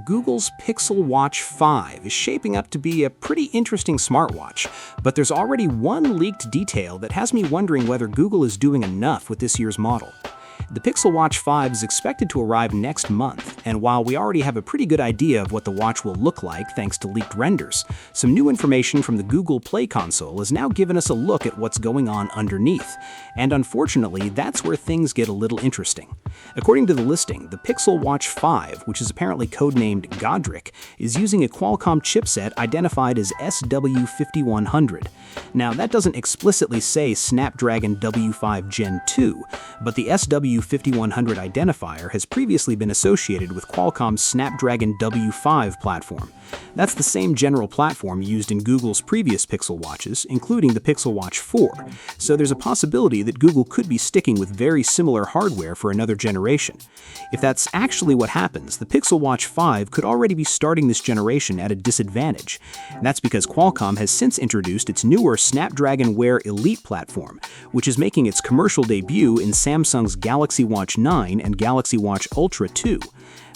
Google's Pixel Watch 5 is shaping up to be a pretty interesting smartwatch, but there's already one leaked detail that has me wondering whether Google is doing enough with this year's model. The Pixel Watch 5 is expected to arrive next month, and while we already have a pretty good idea of what the watch will look like thanks to leaked renders, some new information from the Google Play console has now given us a look at what's going on underneath. And unfortunately, that's where things get a little interesting. According to the listing, the Pixel Watch 5, which is apparently codenamed Godric, is using a Qualcomm chipset identified as SW5100. Now, that doesn't explicitly say Snapdragon W5 Gen 2, but the SW5100 identifier has previously been associated with Qualcomm's Snapdragon W5 platform. That's the same general platform used in Google's previous Pixel watches, including the Pixel Watch 4, so there's a possibility that Google could be sticking with very similar hardware for another generation. If that's actually what happens, the Pixel Watch 5 could already be starting this generation at a disadvantage. That's because Qualcomm has since introduced its newer Snapdragon Wear Elite platform, which is making its commercial debut in Samsung's Galaxy Watch 9 and Galaxy Watch Ultra 2.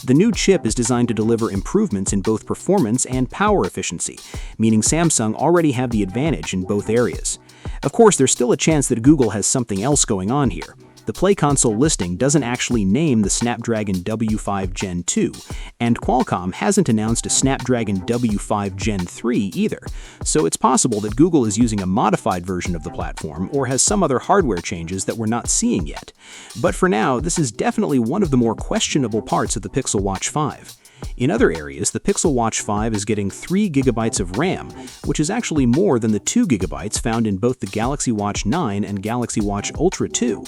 The new chip is designed to deliver improvements in both performance and power efficiency, meaning Samsung already have the advantage in both areas. Of course, there's still a chance that Google has something else going on here. The Play console listing doesn't actually name the Snapdragon W5 Gen 2, and Qualcomm hasn't announced a Snapdragon W5 Gen 3 either, so it's possible that Google is using a modified version of the platform or has some other hardware changes that we're not seeing yet. But for now, this is definitely one of the more questionable parts of the Pixel Watch 5. In other areas, the Pixel Watch 5 is getting 3 GB of RAM, which is actually more than the 2 GB found in both the Galaxy Watch 9 and Galaxy Watch Ultra 2.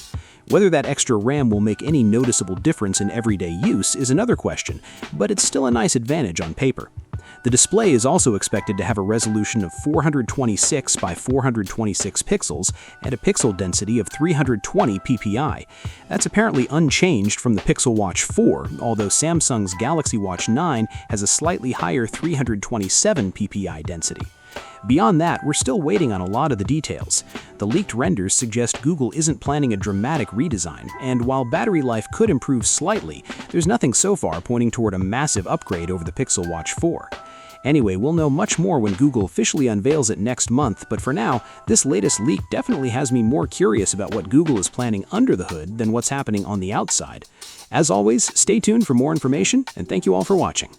Whether that extra RAM will make any noticeable difference in everyday use is another question, but it's still a nice advantage on paper. The display is also expected to have a resolution of 426 by 426 pixels and a pixel density of 320 ppi. That's apparently unchanged from the Pixel Watch 4, although Samsung's Galaxy Watch 9 has a slightly higher 327 ppi density. Beyond that, we're still waiting on a lot of the details. The leaked renders suggest Google isn't planning a dramatic redesign, and while battery life could improve slightly, there's nothing so far pointing toward a massive upgrade over the Pixel Watch 4. Anyway, we'll know much more when Google officially unveils it next month, but for now, this latest leak definitely has me more curious about what Google is planning under the hood than what's happening on the outside. As always, stay tuned for more information, and thank you all for watching.